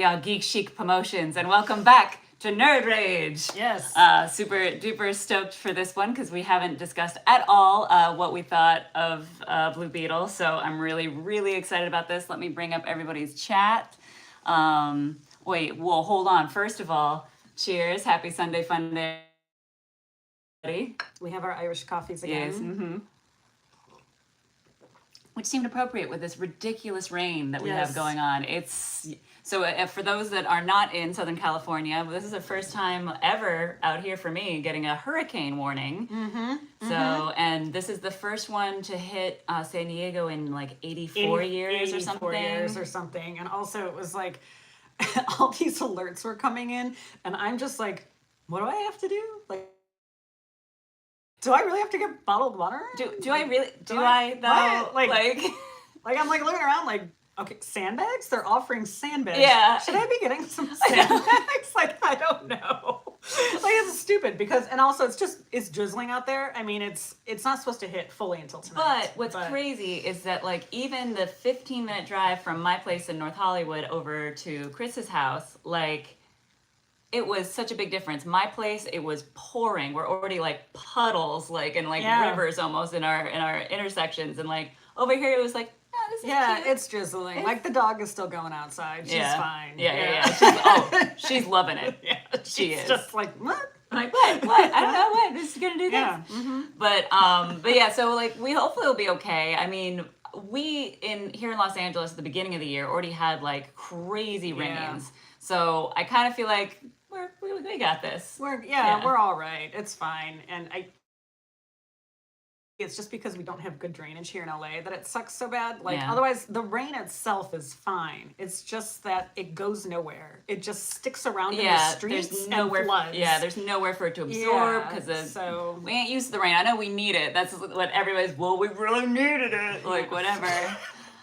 Geek Chic Promotions, and welcome back to Nerd Rage. Yes. Super duper stoked for this one because we haven't discussed at all what we thought of Blue Beetle, so I'm really excited about this. Let me bring up everybody's chat. Wait, well, hold on. First of all, cheers. Happy Sunday Funday. We have our Irish coffees again. Yes. Mm-hmm. Which seemed appropriate with this ridiculous rain that we have going on. So for those that are not in Southern California, this is the first time ever out here for me getting a hurricane warning. And this is the first one to hit San Diego in like 84 years or something. And also it was like all these alerts were coming in, and I'm just like, what do I have to do? Like, do I really have to get bottled water? Do I really? Do I though? Like I'm like looking around like, okay, sandbags? They're offering sandbags. Yeah. Should I be getting some sandbags? Like, I don't know. Like, it's stupid because, and also it's drizzling out there. I mean, it's not supposed to hit fully until tonight. But what's crazy is that like even the 15-minute drive from my place in North Hollywood over to Chris's house, like, it was such a big difference. My place, it was pouring. We're already like puddles, like, and like rivers almost in our intersections. And like over here, it was like, oh, this is cute. It's drizzling. Like the dog is still going outside. She's fine. Yeah. She's loving it. Yeah, she is. Just like, what? Like, what? I don't know what. This is gonna do this. Yeah. Mm-hmm. But yeah, so like we hopefully will be okay. I mean, we here in Los Angeles at the beginning of the year already had like crazy rains. So I kind of feel like we got this. We're all right. It's fine. And it's just because we don't have good drainage here in LA that it sucks so bad. Like otherwise the rain itself is fine. It's just that it goes nowhere. It just sticks around in the streets and floods. Yeah, there's nowhere for it to absorb because we ain't used to the rain. I know we need it. That's what everybody's, well, we really needed it. Like, whatever.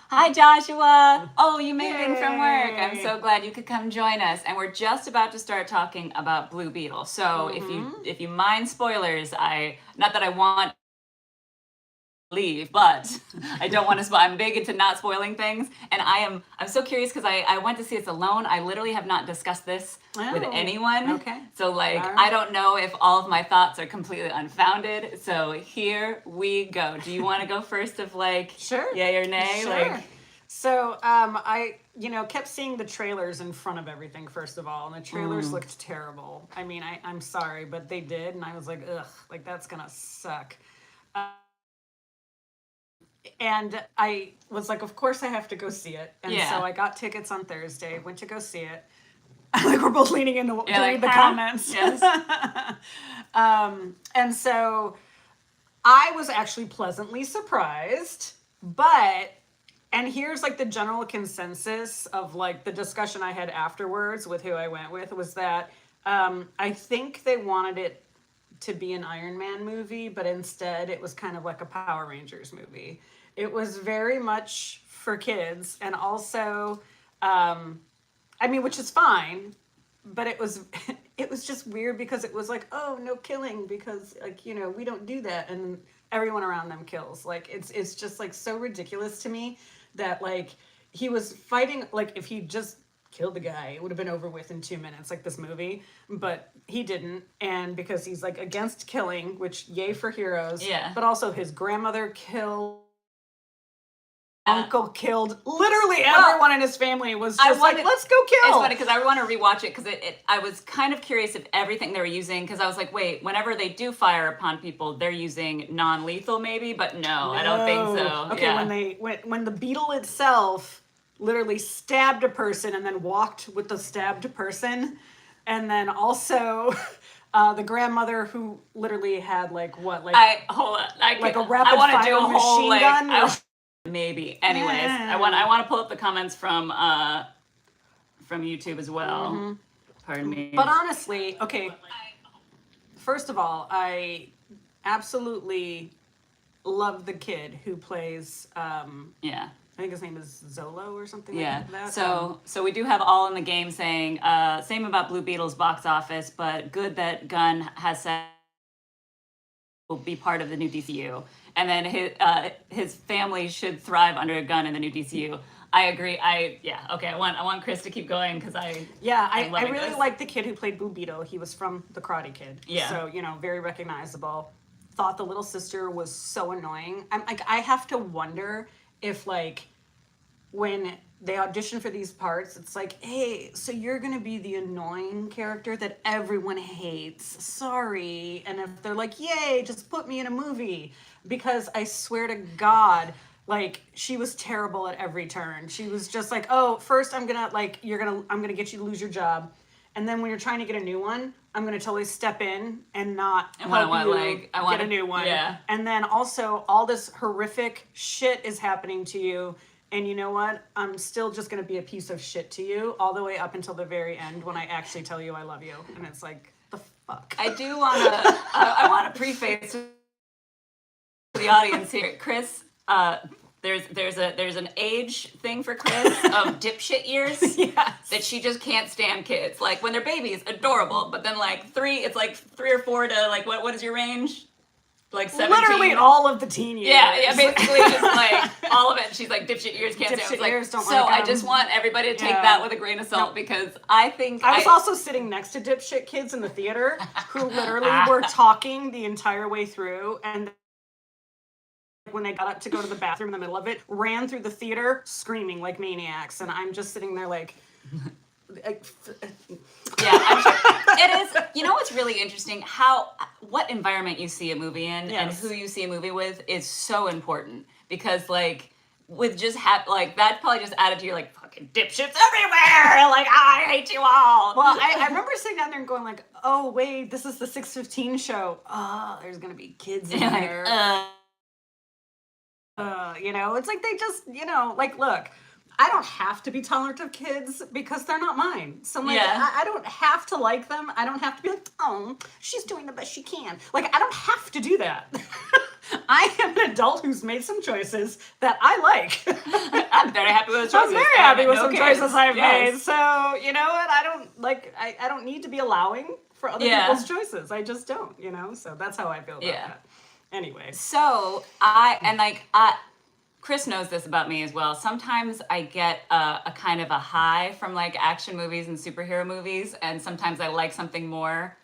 Hi, Joshua. Oh, you made it in from work. I'm so glad you could come join us. And we're just about to start talking about Blue Beetle. So if you mind spoilers, not that I want leave, but I don't want to spoil. I'm big into not spoiling things, and I'm so curious because I went to see this alone. I literally have not discussed this with anyone. Okay. So like I don't know if all of my thoughts are completely unfounded. So here we go. Do you want to go first of like yay or nay? Sure. Like, so I kept seeing the trailers in front of everything first of all, and the trailers looked terrible. I mean, I'm sorry, but they did, and I was like, ugh, like that's gonna suck. And I was like, of course I have to go see it. And so I got tickets on Thursday, went to go see it. Like we're both leaning in to read the comments. Yes. And so I was actually pleasantly surprised, and here's like the general consensus of like the discussion I had afterwards with who I went with was that I think they wanted it to be an Iron Man movie, but instead it was kind of like a Power Rangers movie. It was very much for kids, and also, which is fine, but it was just weird because it was like, oh, no killing because like, we don't do that, and everyone around them kills. Like it's just like so ridiculous to me that like he was fighting, like if he just killed the guy, it would have been over with in 2 minutes, like this movie, but he didn't. And because he's like against killing, which yay for heroes, but also his grandmother killed, uncle killed, literally everyone in his family was just like, let's go kill. It's funny because I want to rewatch it because I was kind of curious if everything they were using, because I was like, wait, whenever they do fire upon people, they're using non-lethal maybe, but no, I don't think so. Okay, when the Beetle itself literally stabbed a person and then walked with the stabbed person, and then also the grandmother who literally had like a rapid fire machine gun. Maybe. Anyways, I want to pull up the comments from YouTube as well. Pardon me. But honestly, okay. First of all, I absolutely love the kid who plays. I think his name is Zolo or something like that. So we do have all in the game saying, same about Blue Beetle's box office, but good that Gunn has said will be part of the new DCU. And then his family should thrive under a gun in the new DCU. I agree. Okay. I want Chris to keep going because I really like the kid who played Blue Beetle. He was from The Karate Kid. Yeah. So, very recognizable. Thought the little sister was so annoying. I'm like, I have to wonder if like when they audition for these parts, it's like, hey, so you're gonna be the annoying character that everyone hates. Sorry. And if they're like, yay, just put me in a movie. Because I swear to God, like she was terrible at every turn. She was just like, oh, first I'm gonna get you to lose your job. And then when you're trying to get a new one, I'm gonna totally step in and not help you get a new one. Yeah. And then also all this horrific shit is happening to you. And you know what? I'm still just gonna be a piece of shit to you all the way up until the very end when I actually tell you I love you. And it's like, the fuck. I do wanna I wanna preface the audience here. Chris, there's an age thing for Chris of dipshit years. Yes. That she just can't stand kids. Like when they're babies, adorable, but then like 3 or 4 to like what is your range? Like 17. Literally all of the teen years. Yeah, basically just like all of it. She's like dipshit years can't stand. Dipshit years don't so like I just want everybody to take that with a grain of salt because I think I was also sitting next to dipshit kids in the theater who literally were talking the entire way through, and when they got up to go to the bathroom in the middle of it, ran through the theater screaming like maniacs, and I'm just sitting there like yeah, I'm sure. It is. You know what's really interesting? What environment you see a movie in and who you see a movie with is so important because like with just that probably just added to your like fucking dipshits everywhere. Like I hate you all. Well, I remember sitting down there and going like, oh wait, this is the 6:15 show. Oh, there's gonna be kids in there. It's like they just, like, look, I don't have to be tolerant of kids because they're not mine. So I'm like, I don't have to like them. I don't have to be like, oh, she's doing the best she can. Like, I don't have to do that. I am an adult who's made some choices that I like. I'm very happy with those choices. I'm very happy with some choices I've made. So, you know what? I don't need to be allowing for other people's choices. I just don't, So that's how I feel about that. Anyway. So, Chris knows this about me as well. Sometimes I get a kind of a high from like action movies and superhero movies, and sometimes I like something more,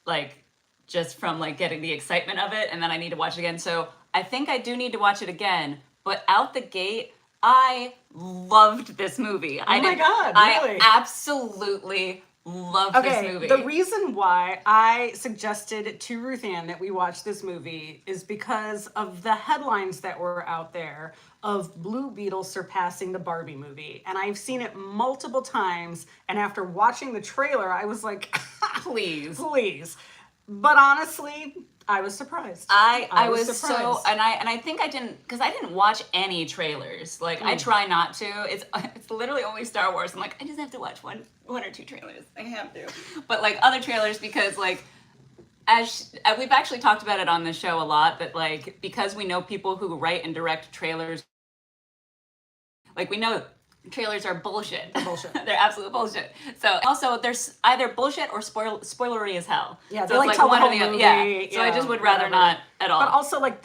like just from like getting the excitement of it, and then I need to watch it again. So I think I do need to watch it again. But out the gate, I loved this movie. Oh my God, really? I absolutely loved this movie. The reason why I suggested to Ruth Ann that we watch this movie is because of the headlines that were out there of Blue Beetle surpassing the Barbie movie. And I've seen it multiple times, and after watching the trailer, I was like, please. But honestly, I was surprised. I was surprised. So, and I think I didn't watch any trailers. Like I try not to. It's literally only Star Wars. I'm like, I just have to watch one or two trailers. I have to. But like other trailers because like as we've actually talked about it on the show a lot, but like because we know people who write and direct trailers, like we know trailers are bullshit. They're bullshit. They're absolute bullshit. So also there's either bullshit or spoilery as hell. Yeah, so they like tell the whole movie. Yeah. So I just would rather not at all. But also like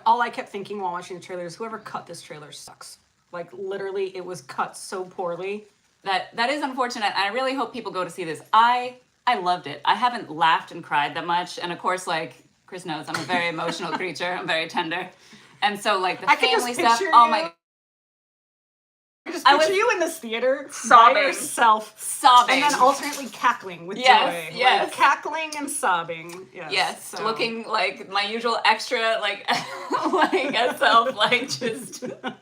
all I kept thinking while watching the trailer is whoever cut this trailer sucks. Like literally it was cut so poorly. That is unfortunate. I really hope people go to see this. I loved it. I haven't laughed and cried that much. And of course, like Chris knows, I'm a very emotional creature. I'm very tender. And so like the family stuff, oh my. I just picture you in this theater, sobbing, by yourself, sobbing, and then alternately cackling with joy. Yes, like, cackling and sobbing. Yes, so. Looking like my usual extra, like a self, like just the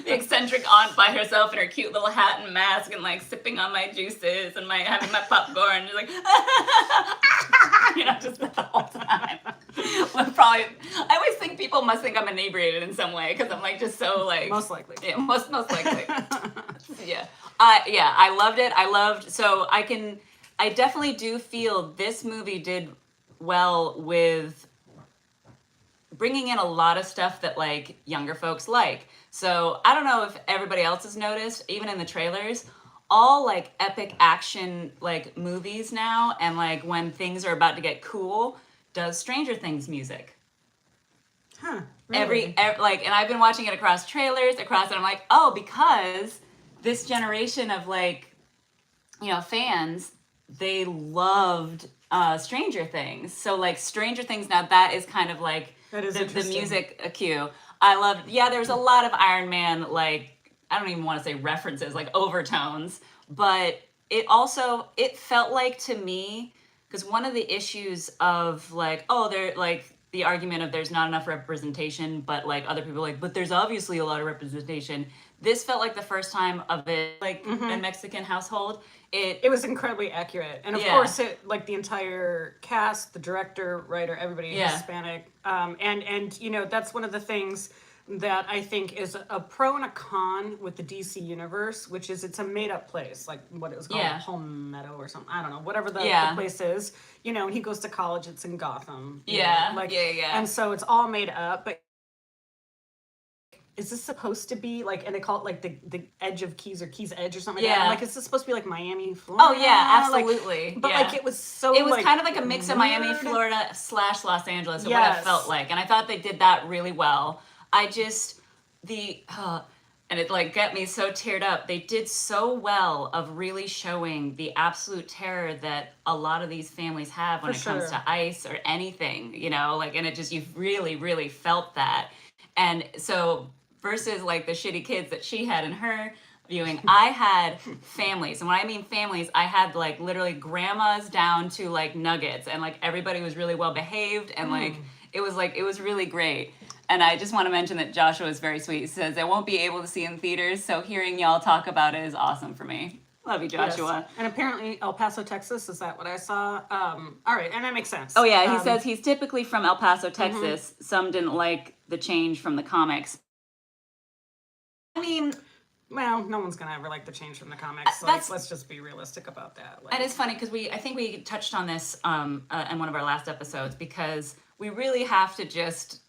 eccentric aunt by herself in her cute little hat and mask, and like sipping on my juices and having my popcorn, just like just the whole time. I always think people must think I'm inebriated in some way because I'm like just so like most likely. Yeah, most likely. I loved it. So I definitely do feel this movie did well with bringing in a lot of stuff that like younger folks like. So I don't know if everybody else has noticed, even in the trailers, all like epic action like movies now, and like when things are about to get cool, does Stranger Things music. Really? Like, and I've been watching it across trailers, and I'm like, oh, because this generation of like, fans, they loved Stranger Things. So like Stranger Things, now that is kind of like the music cue. I loved, there's a lot of Iron Man, like, I don't even want to say references, like overtones, but it felt like to me, because one of the issues of like, they're like, the argument of there's not enough representation, but like other people are like, but there's obviously a lot of representation. This felt like the first time of it, like a Mexican household. It was incredibly accurate, and of course, it like the entire cast, the director, writer, everybody Hispanic, and that's one of the things that I think is a pro and a con with the DC universe, which is it's a made-up place, like what it was called, Palmetto or something. I don't know, whatever the place is. And he goes to college. It's in Gotham. And so it's all made up. But is this supposed to be like, and they call it like the edge of Keys or Keys Edge or something like that? I'm like, is this supposed to be like Miami, Florida? Oh yeah, absolutely. But like it was so. It was like, kind of like a mix of Miami, Florida / Los Angeles, or what it felt like, and I thought they did that really well. I just and it like got me so teared up. They did so well of really showing the absolute terror that a lot of these families have when it comes to ice or anything, like, and it just, you really, really felt that. And so versus like the shitty kids that she had in her viewing, I had families. And when I mean families, I had like literally grandmas down to like nuggets, and like everybody was really well behaved, and like it was really great. And I just want to mention that Joshua is very sweet. He says, I won't be able to see in theaters, so hearing y'all talk about it is awesome for me. Love you, Joshua. Yes. And apparently El Paso, Texas, is that what I saw? All right, and that makes sense. Oh yeah, he says he's typically from El Paso, Texas. Some didn't like the change from the comics. I mean, well, no one's gonna ever like the change from the comics. Like, let's just be realistic about that. Like, and it's funny because I think we touched on this in one of our last episodes, because we really have to just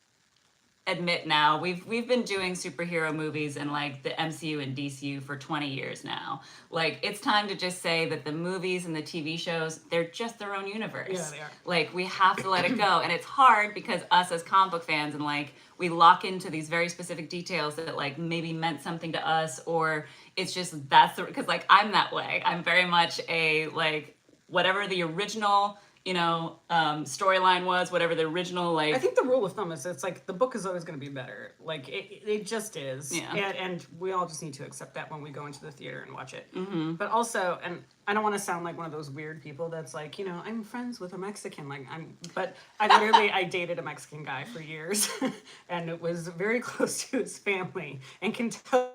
admit now we've been doing superhero movies in like the MCU and DCU for 20 years now. Like, it's time to just say that the movies and the TV shows, they're just their own universe. Yeah, they are. Like, we have to let it go. And it's hard because us as comic book fans, and like we lock into these very specific details that like maybe meant something to us, or it's just because like I'm that way. I'm very much a like whatever the original storyline was, whatever the original, like... I think the rule of thumb is it's like the book is always going to be better. Like, it just is. Yeah. And we all just need to accept that when we go into the theater and watch it. Mm-hmm. But also, and I don't want to sound like one of those weird people that's like, I'm friends with a Mexican. But I dated a Mexican guy for years, and it was very close to his family, and can tell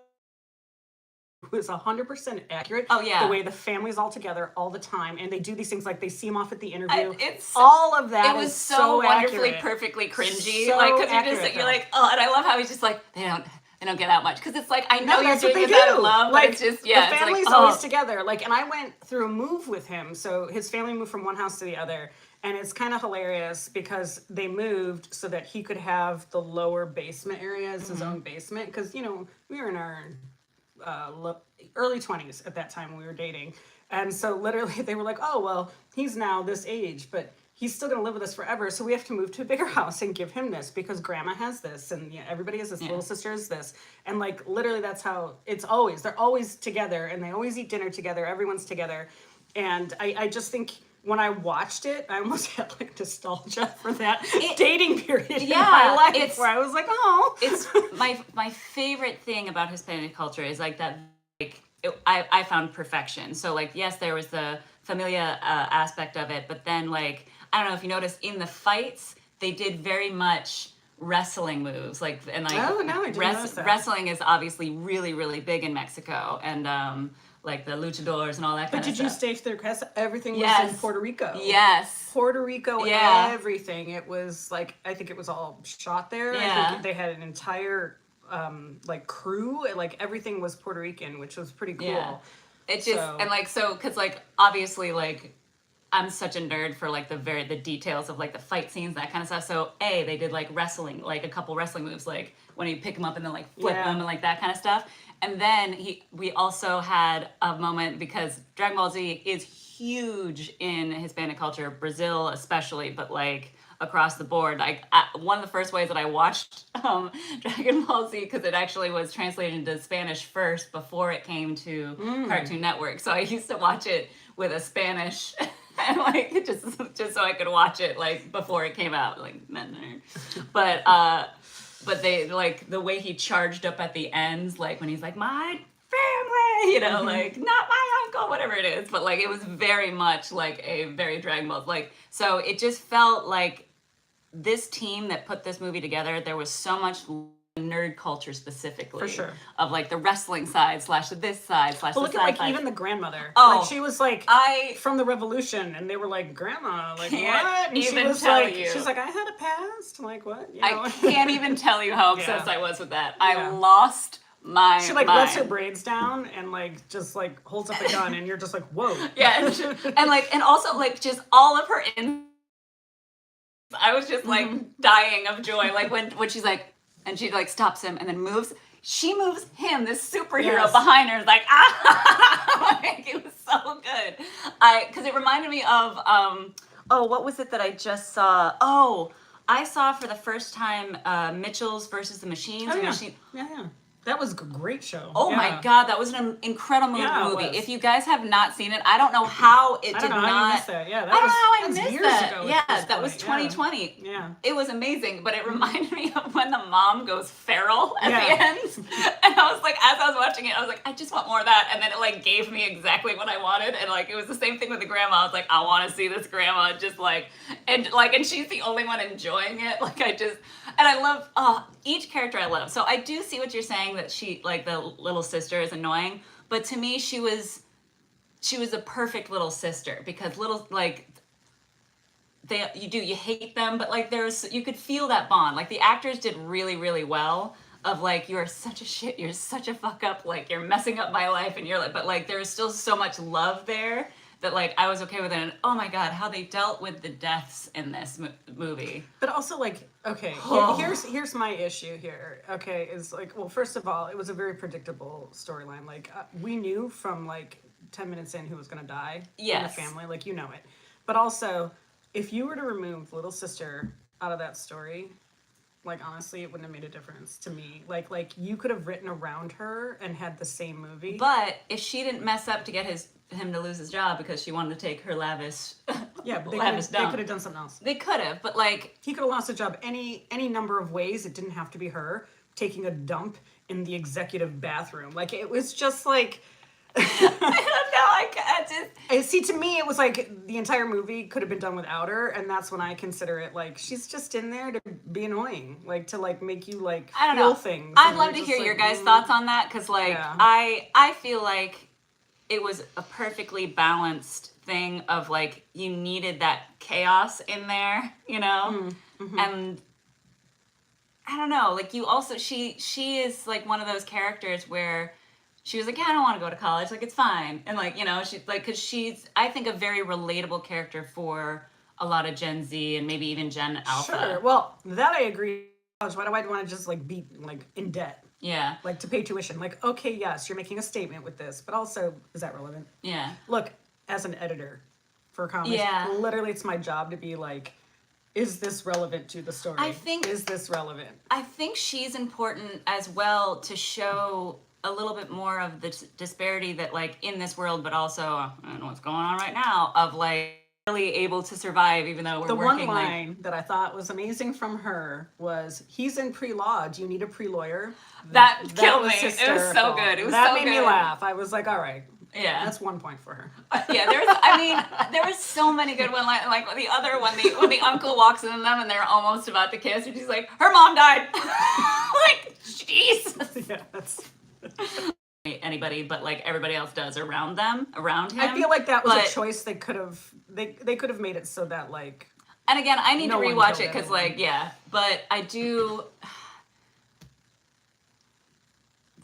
was 100% accurate. Oh yeah, the way the family's all together all the time, and they do these things like they see him off at the interview. It's all of that. It was so wonderfully, perfectly cringy. So like, because you're like, oh, and I love how he's just like, they don't get that much, because it's like, I know you're doing it out of love, like, but it's just the family's always together. Like, and I went through a move with him, so his family moved from one house to the other. And it's kind of hilarious because they moved so that he could have the lower basement area as his own basement. Because, we were in our early 20s at that time when we were dating. And so literally they were like, oh, well, he's now this age, but he's still going to live with us forever. So we have to move to a bigger house and give him this because grandma has this. And everybody has this, little sister has this. And like, literally that's how it's always, they're always together, and they always eat dinner together. Everyone's together. And I just think when I watched it, I almost had like nostalgia for that dating period in my life, where I was like, oh. It's my favorite thing about Hispanic culture is like that, like, I found perfection. So like, yes, there was the familia aspect of it, but then like, I don't know if you noticed in the fights, they did very much wrestling moves, like, and like, oh, no, I didn't notice that. Wrestling is obviously really, really big in Mexico, and like the luchadors and all that kind of stuff. But did you stay through, because everything was in Puerto Rico. Yes. Puerto Rico, everything. It was like, I think it was all shot there. Yeah. I think they had an entire like crew, like everything was Puerto Rican, which was pretty cool. Yeah. It just, and like, so, because like, obviously, like, I'm such a nerd for like the details of like the fight scenes, that kind of stuff. So they did like wrestling, like a couple wrestling moves, like when you pick them up and then like flip them and like that kind of stuff. And then we also had a moment, because Dragon Ball Z is huge in Hispanic culture, Brazil especially, but like across the board. Like one of the first ways that I watched Dragon Ball Z, because it actually was translated into Spanish first before it came to Cartoon Network. So I used to watch it with a Spanish and like just so I could watch it like before it came out. Like, but they like the way he charged up at the ends, like when he's like, my family, you know, like not my uncle, whatever it is. But like it was very much like a very Dragon Ball. Like, so it just felt like this team that put this movie together, there was so much nerd culture specifically. For sure. Of like the wrestling side / this side / Well, the look side. at like even the grandmother. Oh, like she was like from the Revolution, and they were like, "Grandma, like what?" And even she was tell like, you. "She's like, I had a past." Like what? You I know? can't even tell you how obsessed Yeah. I was with that. Yeah. I lost my She like mind. lets her braids down and like just like holds up a gun, and you're just like, "Whoa." Yeah, and also like just all of her I was just like dying of joy. Like when she's like, and she like stops him and then moves. She moves him, this superhero behind her, is like, ah! Like, it was so good. Because it reminded me of, what was it that I just saw? Oh, I saw for the first time Mitchell's versus the Machines. Yeah. That was a great show. Oh my God, that was an incredible movie. It was. If you guys have not seen it, I don't know how it did not. How you missed that. Yeah, I don't know how I was missed years that. ago Yeah, at this that was point. 2020. Yeah. It was amazing, but it reminded me of when the mom goes feral at the end. And I was like, as I was watching it, I was like, I just want more of that. And then it like gave me exactly what I wanted. And like, it was the same thing with the grandma. I was like, I want to see this grandma just like, and she's the only one enjoying it. Like and I love, each character I love. So I do see what you're saying, that she, like the little sister is annoying. But to me, she was a perfect little sister, because you hate them, but like you could feel that bond. Like the actors did really, really well of like, you're such a shit, you're such a fuck up, like you're messing up my life, and you're like, but like there's still so much love there that like I was okay with it. And oh my God, how they dealt with the deaths in this movie. But also like, okay, here's my issue here. Okay, is like, well, first of all, it was a very predictable storyline. Like we knew from like 10 minutes in who was gonna die in the family. Like, you know it. But also, if you were to remove little sister out of that story, like honestly, it wouldn't have made a difference to me. Like you could have written around her and had the same movie. But if she didn't mess up to get him to lose his job because she wanted to take her lavish but they dump. could have done something else. They could have, but like he could have lost a job any number of ways. It didn't have to be her taking a dump in the executive bathroom. Like it was just like I don't know. See, to me, it was like the entire movie could have been done without her, and that's when I consider it like she's just in there to be annoying, like to like make you like feel things. I'd love to hear your guys' thoughts on that, because like I feel like it was a perfectly balanced thing of like you needed that chaos in there, you know, and I don't know, like you also she is like one of those characters where she was like, yeah, I don't want to go to college. Like, it's fine. And like, you know, she's like, because she's, I think, a very relatable character for a lot of Gen Z and maybe even Gen Alpha. Sure. Well, that I agree. Why do I want to just like be like in debt? Yeah. Like to pay tuition. Like, okay, yes, you're making a statement with this, but also, is that relevant? Yeah. Look, as an editor for comics, literally it's my job to be like, is this relevant to the story? Is this relevant? I think she's important as well to show a little bit more of the disparity that like in this world, but also I don't know what's going on right now, of like really able to survive even though we're working. The one line that I thought was amazing from her was, he's in pre-law, do you need a pre-lawyer? That killed me. It was so good. That made me laugh. I was like, all right. Yeah, that's 1 point for her. Yeah, there was so many good ones. Like the other one, when the uncle walks in them and they're almost about to kiss, and she's like, her mom died. Like, jeez. Yeah, that's anybody, but like everybody else does around him. I feel like that was a choice they could have made it so that like. And again, I need to rewatch it because like but I do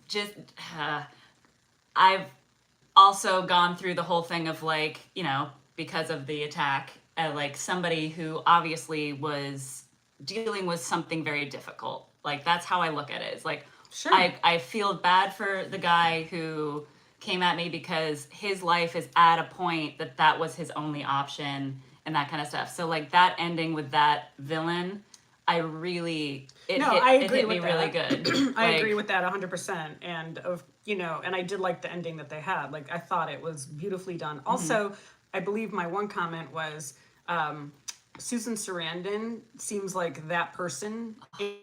just I've also gone through the whole thing of like, you know, because of the attack, like somebody who obviously was dealing with something very difficult. Like that's how I look at it. It's like, sure. I feel bad for the guy who came at me because his life is at a point that was his only option and that kind of stuff. So like that ending with that villain, I agree hit me with really that. good. I agree with that 100%. And and I did like the ending that they had. Like I thought it was beautifully done. Also, I believe my one comment was Susan Sarandon seems like that person in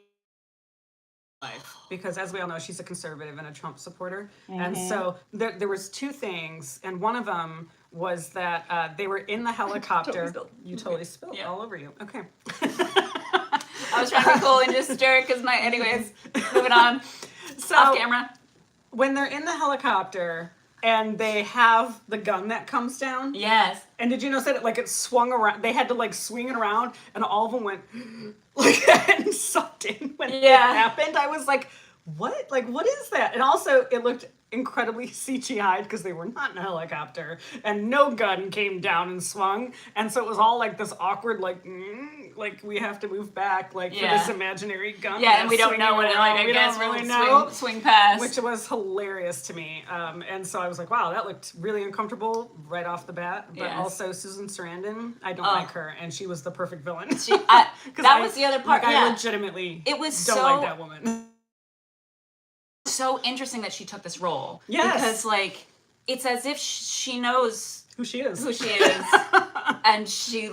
life, because as we all know, she's a conservative and a Trump supporter. And so there was two things, and one of them was that they were in the helicopter. You totally spilled all over you. Okay. I was trying to be cool and just stir because anyways, moving on. So off camera. When they're in the helicopter and they have the gun that comes down. Yes. And did you notice that it swung around? They had to swing it around, and all of them went like and sucked in when it happened. I was like, what? Like, what is that? And also, it looked incredibly CGI'd because they were not in a helicopter, and no gun came down and swung, and so it was all this awkward we have to move back for this imaginary gun. Yeah, and we don't know what it I guess really know. Swing past, which was hilarious to me. And so I was like, wow, that looked really uncomfortable right off the bat. But also Susan Sarandon, I don't like her, and she was the perfect villain. Was the other part. I legitimately don't like that woman. So interesting that she took this role. Yes. Because it's as if she knows who she is. And she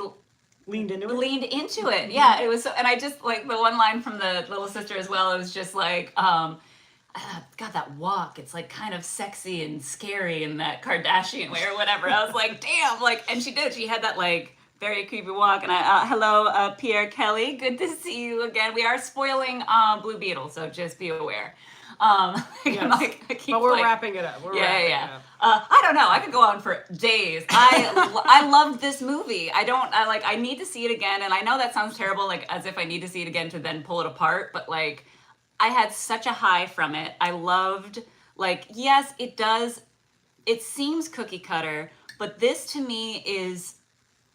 leaned into it. Yeah, it was so, and I just the one line from the little sister as well, it was just God, that walk, it's kind of sexy and scary in that Kardashian way or whatever. I was like, damn, and she had that very creepy walk. And hello, Pierre Kelly, good to see you again. We are spoiling Blue Beetle, so just be aware. Yes. But we're wrapping it up. I don't know. I could go on for days. I loved this movie. I need to see it again. And I know that sounds terrible, as if I need to see it again to then pull it apart. But I had such a high from it. I loved, yes, it does. It seems cookie cutter, but this to me is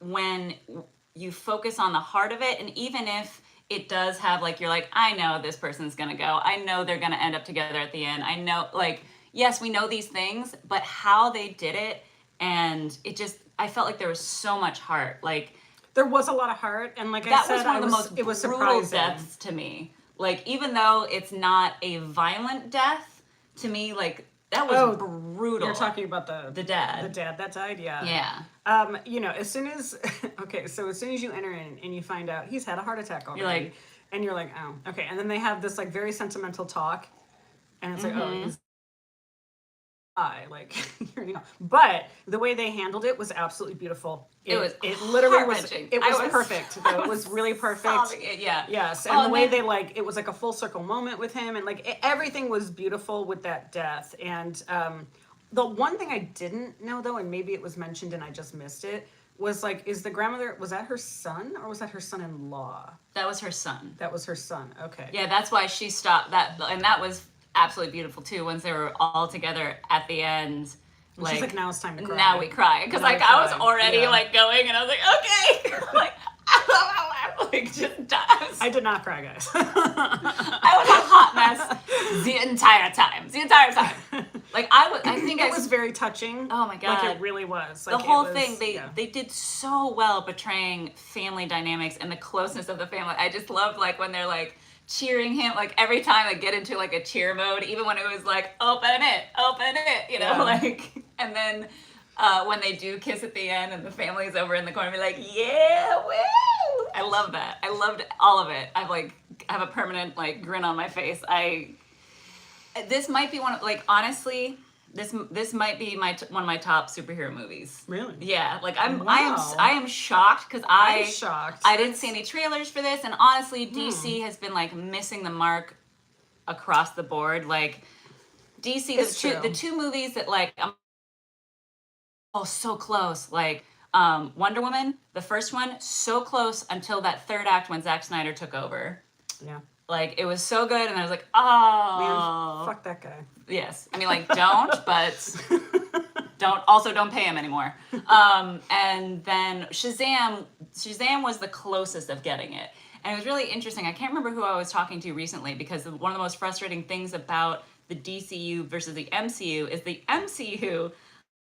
when you focus on the heart of it. And even if it does have I know this person's gonna go. I know they're gonna end up together at the end. I know, yes, we know these things, but how they did it, and it just, I felt like there was so much heart. There was a lot of heart, and that I said, was one of the most brutal deaths to me. Even though it's not a violent death, to me, that was brutal. You're talking about the dad. The dad that died, yeah. Yeah. As soon as as soon as you enter in and you find out he's had a heart attack already, you're like, oh, okay. And then they have this very sentimental talk, and it's he's but the way they handled it was absolutely beautiful. It literally was perfect. Though. It was really perfect. Yes. And the way they it was a full circle moment with him, and everything was beautiful with that death. And the one thing I didn't know though, and maybe it was mentioned and I just missed it, was is the grandmother, was that her son or was that her son-in-law? That was her son. That was her son. Okay. Yeah, that's why she stopped that, and that was absolutely beautiful too. Once they were all together at the end, she's now it's time to cry. Now we cry because I was already going, and I was okay, just dies. I did not cry, guys. I was a hot mess the entire time. I think it was very touching. Oh my god, it really was. The whole thing, they did so well portraying family dynamics and the closeness of the family. I just loved when they're cheering him every time I get into a cheer mode, even when it was open it, and then when they do kiss at the end and the family's over in the corner, be yeah, woo! I love that. I loved all of it. I have a permanent grin on my face. This might be one of honestly, this might be one of my top superhero movies. Really? Yeah. I am shocked because I'm shocked. I didn't see any trailers for this, and honestly, DC has been missing the mark across the board. DC, the two movies that I'm so close. Wonder Woman, the first one, so close until that third act when Zack Snyder took over. Yeah. It was so good, and I was oh. Man, fuck that guy. Yes. I mean, don't, but don't pay him anymore. And then Shazam was the closest of getting it. And it was really interesting. I can't remember who I was talking to recently, because one of the most frustrating things about the DCU versus the MCU is the MCU,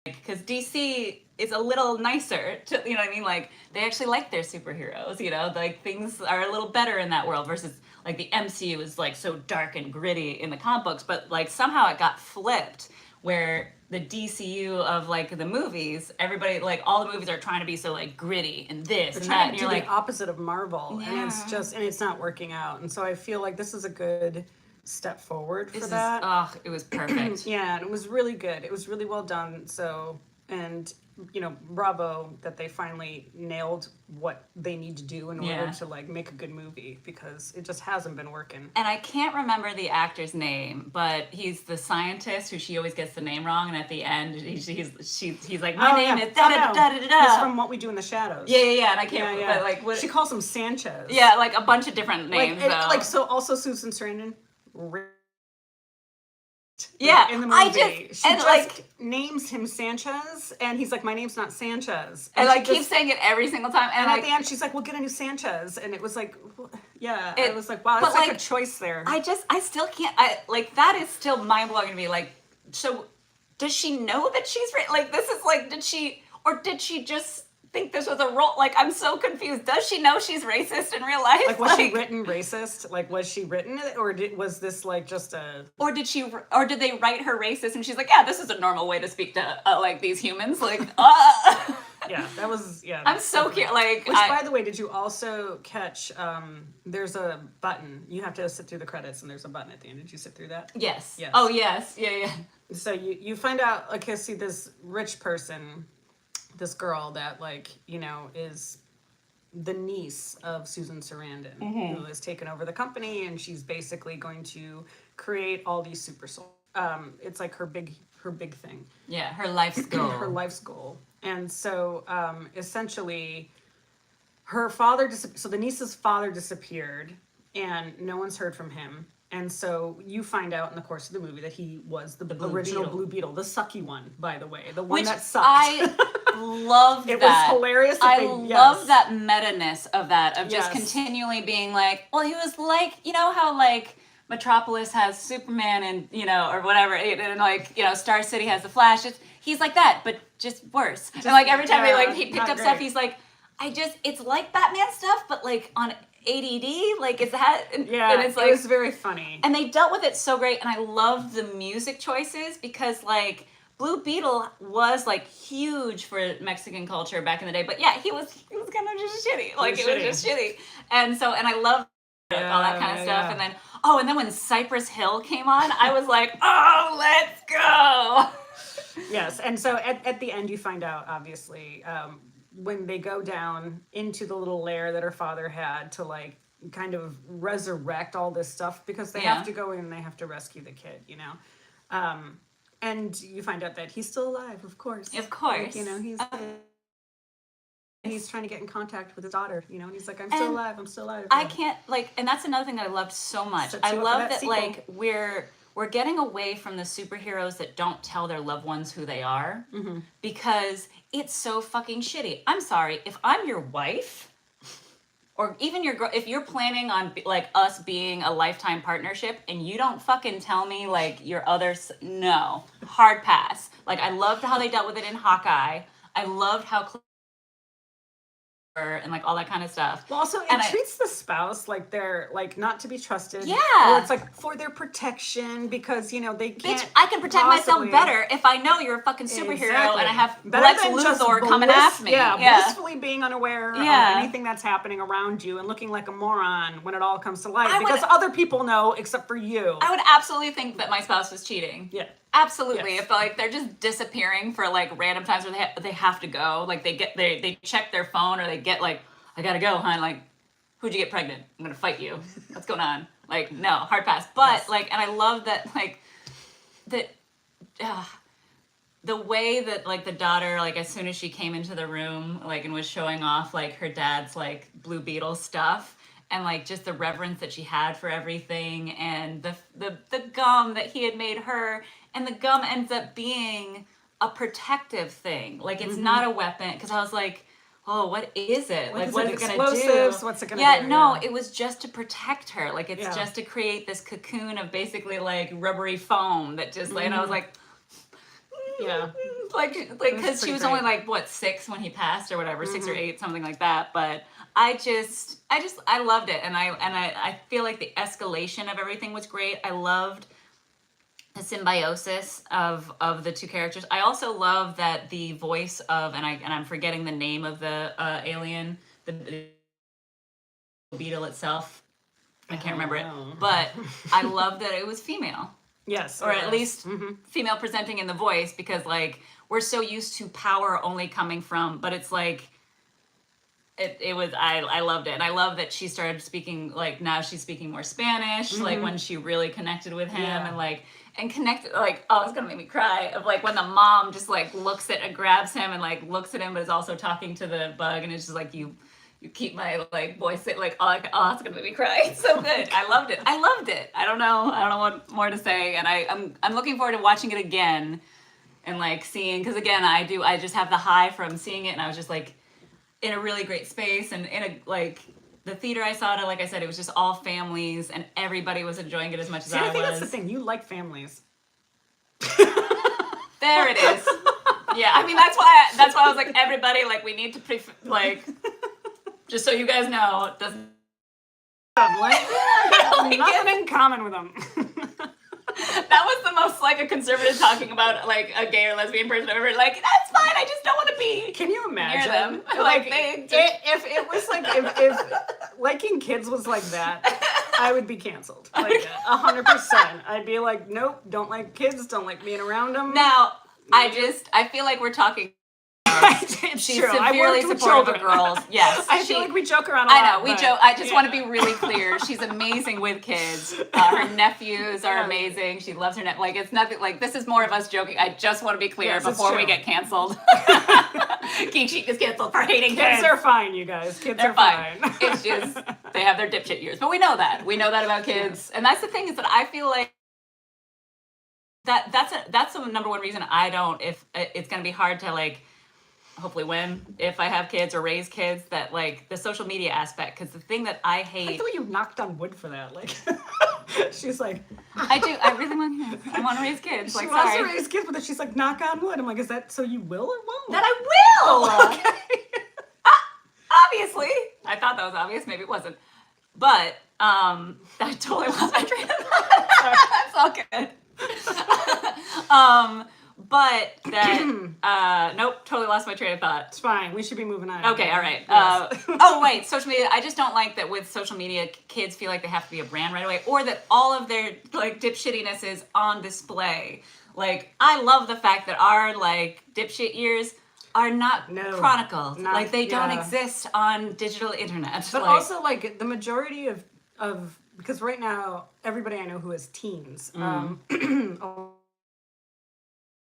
because DC is a little nicer, you know what I mean? Like, they actually like their superheroes, you know? Like, things are a little better in that world versus, like, the MCU is, like, so dark and gritty in the comic books. But, like, somehow it got flipped where the DCU of, like, the movies, everybody, like, all the movies are trying to be so, like, gritty and this and that. And you're like, the opposite of Marvel. Yeah. And it's not working out. And so I feel like this is a good step forward for that. It was perfect. Yeah, and it was really good. It was really well done. So, and, you know, bravo that they finally nailed what they need to do in order to, like, make a good movie, because it just hasn't been working. And I can't remember the actor's name, but he's the scientist who she always gets the name wrong, and at the end he's like, my name is da da da da da. He's from What We Do in the Shadows. Yeah, and I can't remember, but, like, what, she calls him Sanchez. Yeah, like a bunch of different names. Like so also Susan Sarandon. Yeah, in the movie, she just like names him Sanchez, and he's like, "My name's not Sanchez," and like keeps saying it every single time. And at the end, she's like, "We'll get a new Sanchez," and it was like, yeah, it was like, wow, that's like a choice there. I still can't. Like, that is still mind blowing to me. Like, so does she know that she's like, this is like, did she just think this was a role? Like, I'm so confused. Does she know she's racist in real life? Like, was she written racist? Like, was she written, or was this like just a? Or did they write her racist and she's like, yeah, this is a normal way to speak to like these humans? Like, yeah, that was I'm so curious. Like, by the way, did you also catch? There's a button. You have to sit through the credits, and there's a button at the end. Did you sit through that? Yes. Oh yes. Yeah. So you find out, like, see this rich person. This girl that, like, you know, is the niece of Susan Sarandon, who has taken over the company, and she's basically going to create all these super souls. It's like her big thing. Yeah, her life's goal. Her life's goal. And so essentially her father so the niece's father disappeared, and no one's heard from him. And so you find out in the course of the movie that he was the original Blue Beetle, the sucky one, by the way, the one that sucked. I loved it that. was hilarious. I love that meta-ness of that, of just continually being like, well, he was like, you know how, like, Metropolis has Superman and, you know, or whatever, and, like, you know, Star City has the Flash. He's like that, but just worse. And, like, every time he picked up stuff, he's like, it's like Batman stuff, but, like, on ADD, like, is that? And it's like, it was very funny. And they dealt with it so great, and I love the music choices, because, like, Blue Beetle was, like, huge for Mexican culture back in the day, but yeah, he was kind of just shitty. Like, it was just shitty. And so, and I love all that kind of stuff. And then, when Cypress Hill came on, I was like, oh, let's go. Yes, and so at the end you find out, obviously, when they go down into the little lair that her father had to, like, kind of resurrect all this stuff, because they have to go in and they have to rescue the kid, you know? And you find out that he's still alive, of course. Of course. Like, you know, he's trying to get in contact with his daughter, you know, and he's like, I'm still alive. I can't, like, and that's another thing that I loved so much. I love that, like, we're getting away from the superheroes that don't tell their loved ones who they are, because it's so fucking shitty. I'm sorry, if I'm your wife, or even your girl, if you're planning on, like, us being a lifetime partnership and you don't fucking tell me, like, your others, no, hard pass. Like, I loved how they dealt with it in Hawkeye. I loved how and, like, all that kind of stuff. Well, also, it treats the spouse like they're, like, not to be trusted. Yeah. Or it's, like, for their protection, because, you know, they can't. Bitch, I can protect myself better if I know you're a fucking superhero and I have Lex Luthor coming after me. Yeah, blissfully being unaware of anything that's happening around you and looking like a moron when it all comes to light, because other people know except for you. I would absolutely think that my spouse was cheating. Yeah. Absolutely. Yes. If, like, they're just disappearing for, like, random times where they have to go, like, they check their phone, or they get, like, I gotta go, hon, like, who'd you get pregnant? I'm gonna fight you. What's going on? Like, no, hard pass. But like, and I love that, like, that the way that, like, the daughter, like, as soon as she came into the room, like, and was showing off, like, her dad's, like, Blue Beetle stuff, and, like, just the reverence that she had for everything, and the gum that he had made her, and the gum ends up being a protective thing. Like, it's not a weapon, because I was like, oh, what is it? What is it going to explosives? do? What's it gonna do? do? No, Yeah. it was just to protect her. Like, it's just to create this cocoon of basically like rubbery foam that just like, and I was like, yeah, like because she was only like what 6 when he passed or whatever, 6 or 8, something like that. But I loved it, and I feel like the escalation of everything was great. I loved the symbiosis of the two characters. I also love that the voice of and I'm forgetting the name of the alien, the beetle itself. I can't remember it, but I love that it was female. Yes, or at least female presenting in the voice, because like we're so used to power only coming from, but it's like it was I loved it, and I love that she started speaking, like now she's speaking more Spanish, like when she really connected with him, and connected, like, oh, it's gonna make me cry, of like when the mom just like looks at and grabs him and like looks at him, but is also talking to the bug, and it's just like you keep my like voice like, oh, it's gonna make me cry. It's so good. I loved it. I don't know what more to say, and I'm looking forward to watching it again and like seeing, because again I just have the high from seeing it, and I was just like in a really great space, and in a like the theater I saw it, like I said, it was just all families, and everybody was enjoying it as much as I was. I think that's the thing. You like families. There it is. Yeah, I mean that's why I was like, everybody, like we need to like just so you guys know, it doesn't nothing in common with them. That was the most like a conservative talking about like a gay or lesbian person I've ever. Like, that's fine, I just don't want to be. Can you imagine near them? Like if it was like if liking kids was like that, I would be canceled. Like 100%. I'd be like, nope, don't like kids, don't like being around them. Now, I feel like we're talking. It's She's true. severely supportive of girls. Yes, I feel like we joke around a lot. I know we joke. I just want to be really clear. She's amazing with kids. Her nephews are amazing. She loves her like it's nothing. Like, this is more of us joking. I just want to be clear before we get canceled. GeekChic is canceled for hating kids. Kids are fine, you guys. Kids They're are fine. It's just they have their dipshit years, but we know that. We know that about kids, and that's the thing, is that I feel like that's the number one reason I don't. If it's gonna be hard to like. Hopefully if I have kids or raise kids, that like the social media aspect, because the thing that I hate. I thought you knocked on wood for that. Like, she's like, I do. I really want kids. I want to raise kids. She like, wants sorry. to raise kids, but then she's like, knock on wood. I'm like, is that so you will or won't? That I will. Oh, okay. Obviously, I thought that was obvious. Maybe it wasn't. But I totally lost my train of thought. That's all good. But that, nope, totally lost my train of thought. It's fine. We should be moving on. Okay, all right. Yes. Oh, wait, social media. I just don't like that with social media, kids feel like they have to be a brand right away, or that all of their, like, dipshittiness is on display. Like, I love the fact that our, like, dipshit years are not chronicled. Like, they don't exist on digital internet. But also, like, the majority of because right now, everybody I know who has teens,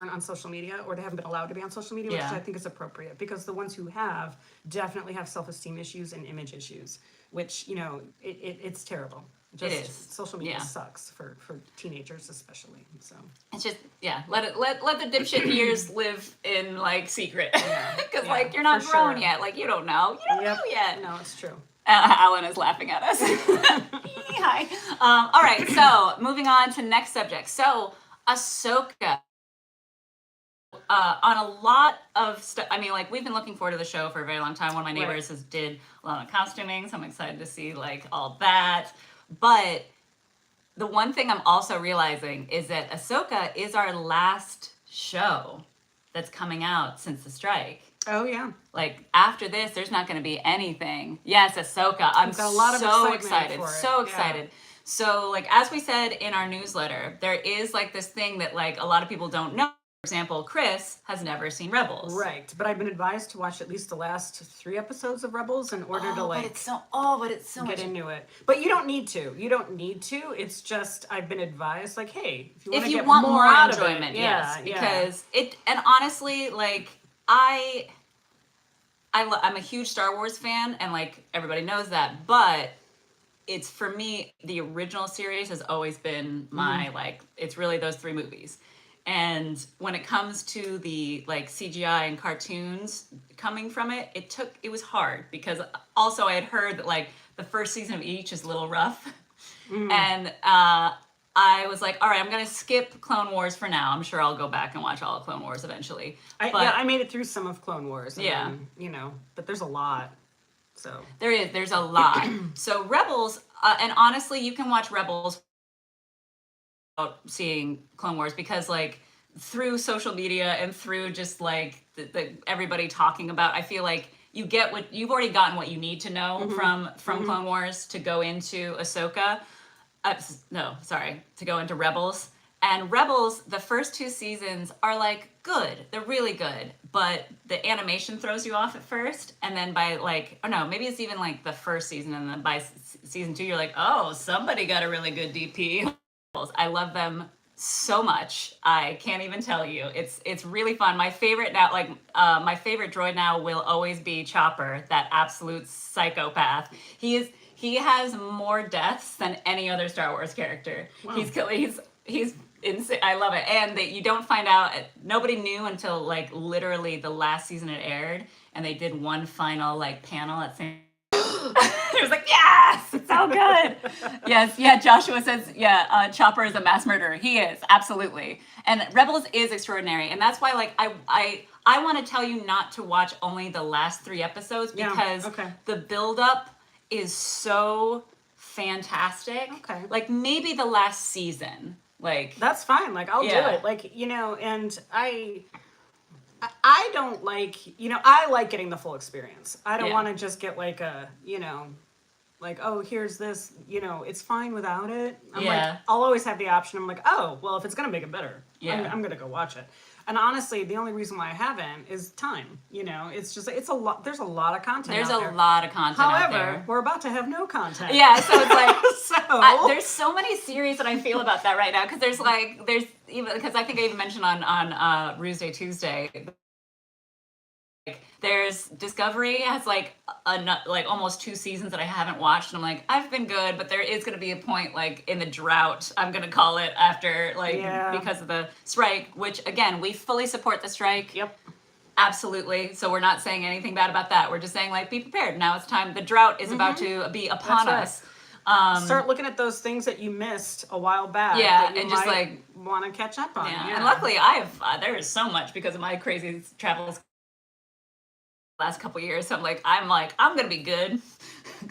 on social media, or they haven't been allowed to be on social media, which I think is appropriate, because the ones who have definitely have self-esteem issues and image issues, which, you know, it's terrible. Just, it is. Social media sucks for teenagers especially. So it's just let the dipshit years live in like secret, because like you're not grown yet. Like you don't know yet. No, it's true. Alan is laughing at us. Hi. All right. So moving on to next subject. So Ahsoka. On a lot of stuff, I mean, like, we've been looking forward to the show for a very long time. One of my neighbors did a lot of costuming, so I'm excited to see, like, all that. But the one thing I'm also realizing is that Ahsoka is our last show that's coming out since the strike. Oh, yeah. Like, after this, there's not going to be anything. Yes, Ahsoka. I'm so excited. So excited. Yeah. So, like, as we said in our newsletter, there is, like, this thing that, like, a lot of people don't know. For example, Chris has never seen Rebels. Right, but I've been advised to watch at least the last 3 episodes of Rebels in order to like. But it's so get into it. But you don't need to. It's just I've been advised, like, hey, if you want more out enjoyment, of it, yes, because it. And honestly, like I'm a huge Star Wars fan, and like everybody knows that, but. It's, for me, the original series has always been my like. It's really those 3 movies. And when it comes to the like CGI and cartoons coming from it, it was hard because also I had heard that like the first season of each is a little rough. And I was like, all right, I'm going to skip Clone Wars for now. I'm sure I'll go back and watch all of Clone Wars eventually. I made it through some of Clone Wars. And then, you know, but there's a lot. So there's a lot. So Rebels, and honestly, you can watch Rebels without seeing Clone Wars because like through social media and through just like the everybody talking about, I feel like you get what you've already gotten what you need to know from Clone Wars to go into Ahsoka. To go into Rebels. And Rebels, the first 2 seasons are like good. They're really good. But the animation throws you off at first. And then by like, oh no, maybe it's even like the first season. And then by season 2, you're like, oh, somebody got a really good DP. I love them so much. I can't even tell you. It's really fun. My favorite now, like my favorite droid now will always be Chopper, that absolute psychopath. He has more deaths than any other Star Wars character. Wow. He's insane. I love it. And you don't find out, nobody knew until like literally the last season it aired, and they did one final like panel at San it was like, yes, it's so good. Yes, yeah, Joshua says, Chopper is a mass murderer. He is, absolutely. And Rebels is extraordinary. And that's why like I want to tell you not to watch only the last 3 episodes because the buildup is so fantastic. Okay. Like maybe the last season. Like that's fine. Like I'll do it. Like, you know, and I don't like, you know, I like getting the full experience. I don't want to just get like a, you know, like, oh, here's this, you know, it's fine without it. I'm like, I'll always have the option. I'm like, oh, well, if it's going to make it better, I'm going to go watch it. And honestly, the only reason why I haven't is time. You know, it's just, it's a lot, there's a lot of content There's a lot of content out there. However, we're about to have no content. Yeah, so it's like, there's so many series that I feel about that right now. Because there's even, because I think I even mentioned on Ruse Day Tuesday, there's Discovery has like almost 2 seasons that I haven't watched, and I'm like, I've been good, but there is going to be a point like in the drought, I'm going to call it, after because of the strike, which again, we fully support the strike. Yep. Absolutely. So we're not saying anything bad about that. We're just saying like, be prepared. Now it's time. The drought is about to be upon us. Start looking at those things that you missed a while back. Yeah, that you and just like want to catch up on. Yeah. And luckily, there is so much because of my crazy travels last couple years, so I'm gonna be good.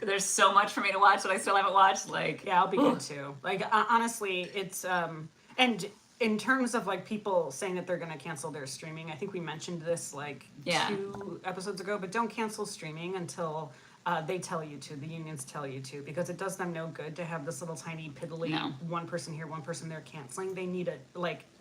There's so much for me to watch that I still haven't watched. Like, yeah, I'll be good too. Like, honestly, it's and in terms of like people saying that they're gonna cancel their streaming, I think we mentioned this 2 episodes ago. But don't cancel streaming until they tell you to. The unions tell you to, because it does them no good to have this little tiny piddly one person here, one person there canceling. They need it.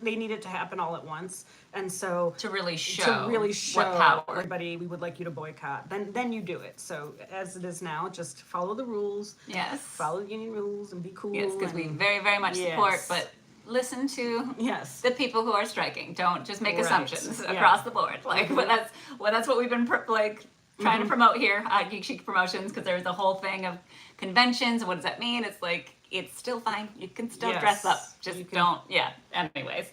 They need it to happen all at once. And so to really show what power everybody, we would like you to boycott. Then you do it. So as it is now, just follow the rules. Yes. Follow the union rules and be cool. Yes, because we very, very much support, but listen to the people who are striking. Don't just make assumptions across the board. Like, but that's what we've been trying to promote here at Geek Chic Promotions, because there's a whole thing of conventions. What does that mean? It's like, it's still fine. You can still dress up. Just don't. Yeah. Anyway.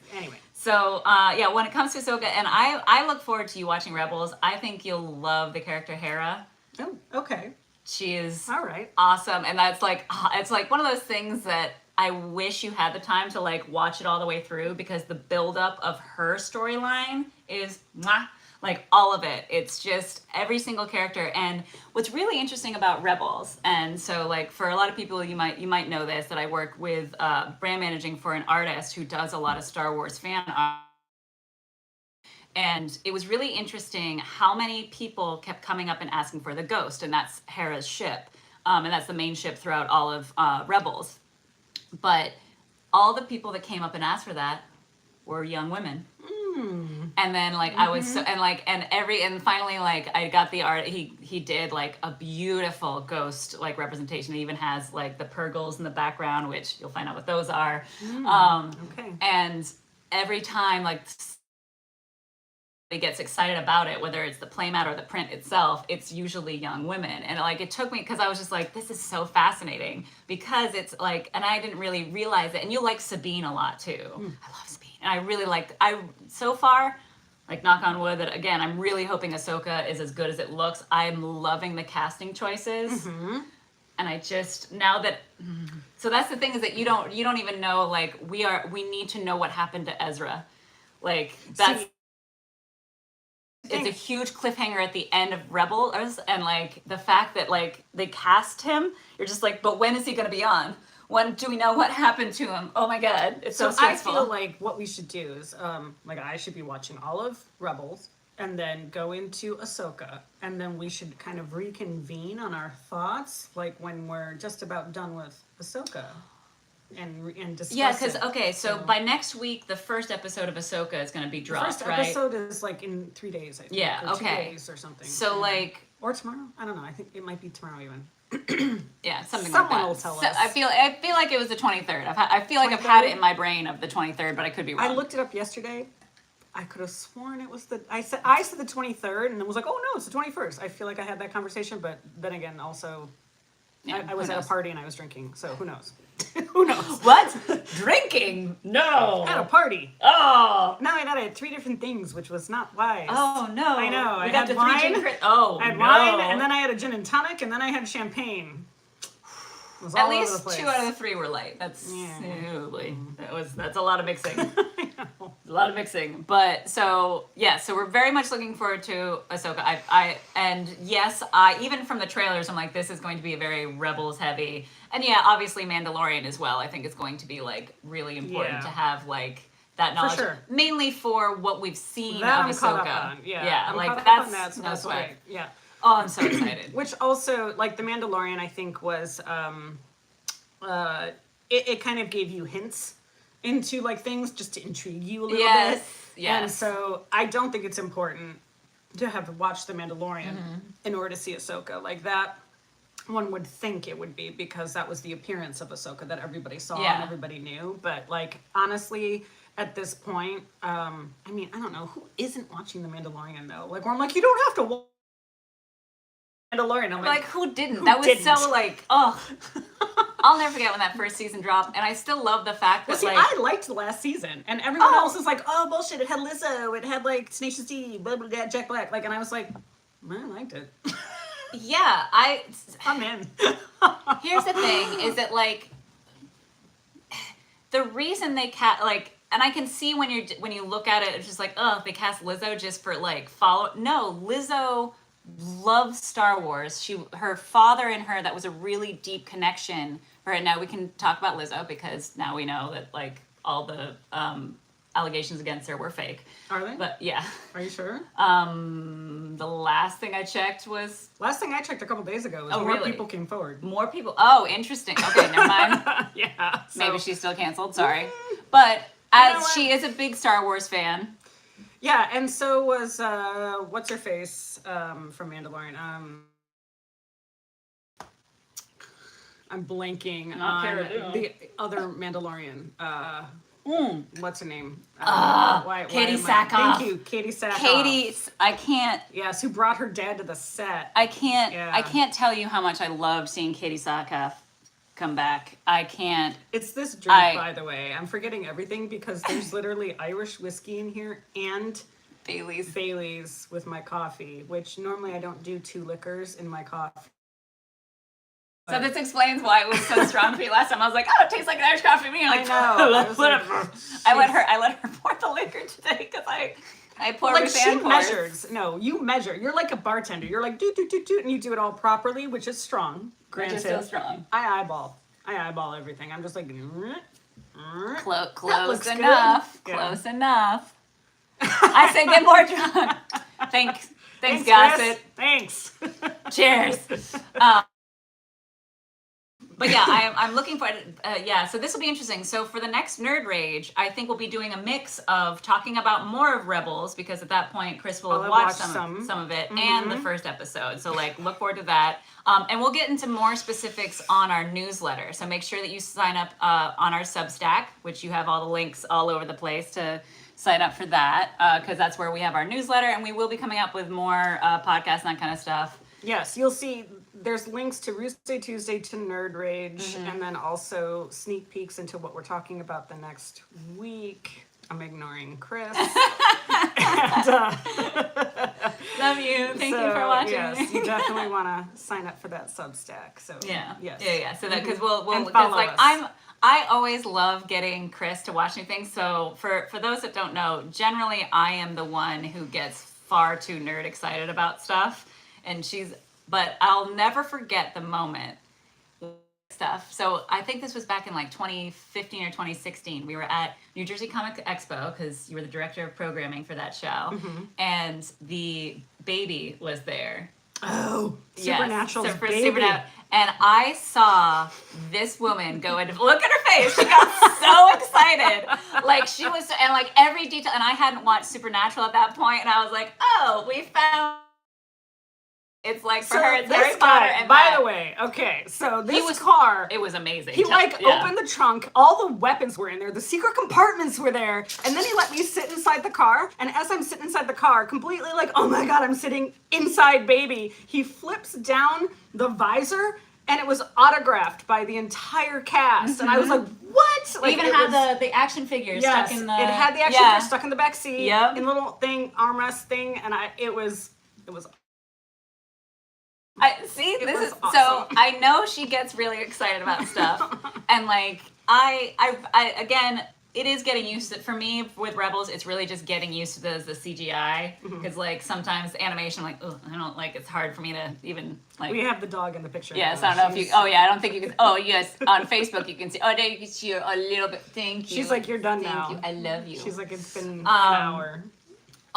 So, when it comes to Ahsoka, and I look forward to you watching Rebels. I think you'll love the character Hera. Oh, okay. She is all awesome. And that's like, it's like one of those things that I wish you had the time to like watch it all the way through, because the buildup of her storyline is like all of it. It's just every single character. And what's really interesting about Rebels, and so like for a lot of people, you might know this, that I work with brand managing for an artist who does a lot of Star Wars fan art. And it was really interesting how many people kept coming up and asking for the Ghost, and that's Hera's ship. And that's the main ship throughout all of Rebels. But all the people that came up and asked for that were young women. And then I was so, and finally I got the art. He did like a beautiful ghost representation. It even has like the Purgles in the background, which you'll find out what those are. Okay. And every time he gets excited about it, whether it's the playmat or the print itself, it's usually young women. And it took me, because I was just like, this is so fascinating, because it's and I didn't really realize it. And you like Sabine a lot too. I love Sabine. And I really so far, like, knock on wood, that again, I'm really hoping Ahsoka is as good as it looks. I'm loving the casting choices. And I just, now that, so that's the thing, is that you don't even know, like, we need to know what happened to Ezra. Like, that's, it's a huge cliffhanger at the end of Rebels, and like, the fact that, like, they cast him, you're just like, but when is he going to be on? When do we know what happened to him? Oh my God, it's so stressful. I feel like what we should do is, like, I should be watching all of Rebels, and then go into Ahsoka, and then we should kind of reconvene on our thoughts, like, when we're just about done with Ahsoka, and discuss Yeah, because, it. okay, so by next week, the first episode of Ahsoka is going to be dropped, right? The first episode is, like, in 3 days, I think. Yeah, or okay. 2 days or something. So, like... Or tomorrow? I don't know. I think it might be tomorrow even. Yeah, something Someone like that. will tell us. I feel like it was the 23rd. I feel like 23rd? I've had it in my brain of the 23rd, but I could be wrong. I looked it up yesterday. I could have sworn it was I said the 23rd, and then was like, oh no, it's the 21st. I feel like I had that conversation, but then again, also, yeah, I was at a party and I was drinking, so who knows? Who knows? What? Drinking? No. At a party. Oh. No, I had 3 different things, which was not wise. Oh no. I know. We I got had the wine. 3 gin. Oh, I had no. wine, and then I had a gin and tonic, and then I had champagne. It was all At over least the place. 2 out of the 3 were light. That's that's a lot of mixing. A lot of mixing. But so we're very much looking forward to Ahsoka. And yes, even from the trailers, I'm like, this is going to be a very Rebels heavy. And yeah, obviously Mandalorian as well. I think it's going to be, like, really important to have, like, that knowledge. For sure. Mainly for what we've seen that of I'm Ahsoka. caught up on. Yeah, I'm like caught up that's on that, so that's why. why. Yeah. Oh, I'm so excited. Which also, like, The Mandalorian, I think was, it kind of gave you hints into, like, things just to intrigue you a little bit. Yes. And so I don't think it's important to have watched The Mandalorian in order to see Ahsoka. Like, that, one would think it would be, because that was the appearance of Ahsoka that everybody saw and everybody knew. But, like, honestly, at this point, I mean, I don't know, who isn't watching The Mandalorian, though? Like, where I'm like, you don't have to watch Mandalorian. I'm like, who didn't? That was so, like, oh. I'll never forget when that first season dropped, and I still love the fact that, like... I liked the last season, and everyone else was like, oh, bullshit, it had Lizzo, it had, like, Tenacious D, blah, blah, blah, Jack Black, like, and I was like, I liked it. Yeah, I'm in. Here's the thing, is that, like, the reason they like, and I can see when you look at it, it's just like, oh, they cast Lizzo just for, like, No, Lizzo loves Star Wars. Her father and her, that was a really deep connection. Right now we can talk about Lizzo because now we know that, like, all the allegations against her were fake. Are they? But yeah. Are you sure? The last thing I checked was... Last thing I checked a couple days ago was more people came forward. More people. Oh, interesting. Okay, never mind. Yeah. So. Maybe she's still canceled. Sorry. But as she is a big Star Wars fan. Yeah, and so was what's her face from Mandalorian. I'm blanking on the other Mandalorian. What's her name? Katie Sackhoff. Thank you, Katie Sackhoff. Katie, I can't. Yes, who brought her dad to the set. I can't tell you how much I loved seeing Katie Sackhoff come back. I can't. It's this drink, by the way. I'm forgetting everything because there's literally Irish whiskey in here and Bailey's with my coffee, which normally I don't do 2 liquors in my coffee. So this explains why it was so strong for you last time. I was like, oh, it tastes like an Irish coffee to me. I'm like, I know. Whatever. I let her pour the liquor today because I pour like with she measures. No, you measure. You're like a bartender. You're like do, and you do it all properly, which is strong. Granted, which is still strong. I eyeball everything. I'm just like close enough. Good. Close enough. I say get more drunk. Thanks, Gossett. Thanks. Cheers. But yeah, I'm looking for it. So this will be interesting. So for the next Nerd Rage, I think we'll be doing a mix of talking about more of Rebels, because at that point, Chris will have watched some of it and the first episode. So, like, look forward to that. And we'll get into more specifics on our newsletter. So make sure that you sign up on our Substack, which you have all the links all over the place to sign up for that, because that's where we have our newsletter, and we will be coming up with more podcasts and that kind of stuff. Yes, you'll see there's links to Roosday Tuesday to Nerd Rage, and then also sneak peeks into what we're talking about the next week. I'm ignoring Chris. And, love you. Thank you for watching. Yes, you definitely want to sign up for that Substack. So yeah. So that because we'll and because follow like us. I always love getting Chris to watch new things. So for those that don't know, generally I am the one who gets far too nerd excited about stuff, but I'll never forget the moment. Stuff. So I think this was back in like 2015 or 2016. We were at New Jersey Comic Expo because you were the director of programming for that show, and the baby was there. Oh, Supernatural's baby. And I saw this woman go into, look at her face. She got so excited. Like she was, and like every detail, and I hadn't watched Supernatural at that point, and I was like, oh, we found. It's like for her, it's Harry Potter. And by the way, okay, so this car, it was amazing. He opened the trunk, all the weapons were in there, the secret compartments were there, and then he let me sit inside the car. And as I'm sitting inside the car, completely like, oh my god, I'm sitting inside baby. He flips down the visor, and it was autographed by the entire cast, and I was like, what? Like, even had the action figures stuck in the. It had the action figures stuck in the back seat, yep. in the little thing, armrest thing, and it was. This is awesome. So I know she gets really excited about stuff, and like I again, it is getting used to. For me, with Rebels, it's really just getting used to the CGI because like sometimes animation, like I don't like. It's hard for me to even like. We have the dog in the picture. Yes, I don't know if you. Oh yeah, I don't think you can. Oh yes, on Facebook you can see. Oh, there you can see her a little bit. Thank you. She's like, you're done now. Thank you. I love you. She's like, it's been an hour.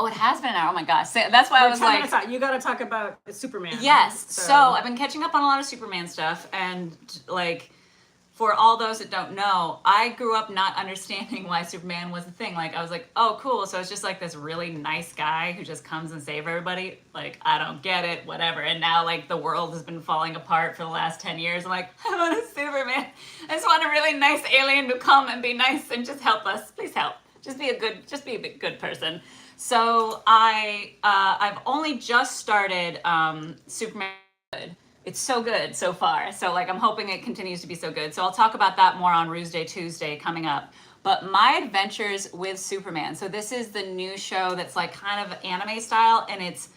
Oh, it has been an hour. Oh my gosh. So that's why I was like, you got to talk about Superman. Yes. So I've been catching up on a lot of Superman stuff, and like, for all those that don't know, I grew up not understanding why Superman was a thing. Like, I was like, oh, cool. So it's just like this really nice guy who just comes and saves everybody. Like, I don't get it, whatever. And now, like, the world has been falling apart for the last 10 years. I'm like, I want a Superman. I just want a really nice alien to come and be nice and just help us. Please help. Just be a good person. So I've only just started Superman. It's so good so far. So like I'm hoping it continues to be so good. So I'll talk about that more on Ruesday Tuesday coming up. But my adventures with Superman. So this is the new show that's like kind of anime style, and it's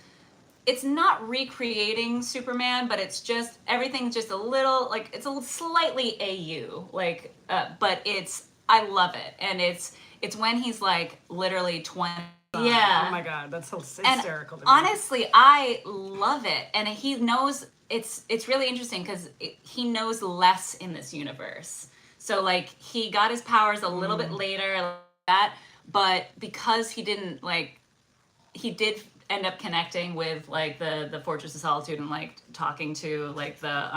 not recreating Superman, but it's just everything's just a little like it's a slightly AU like, but I love it, and it's when he's like literally 20. Yeah. Oh my god, that's hysterical. And honestly, I love it, and he knows it's really interesting because he knows less in this universe. So like he got his powers a little bit later, like that, but because he didn't he did end up connecting with like the Fortress of Solitude and like talking to like the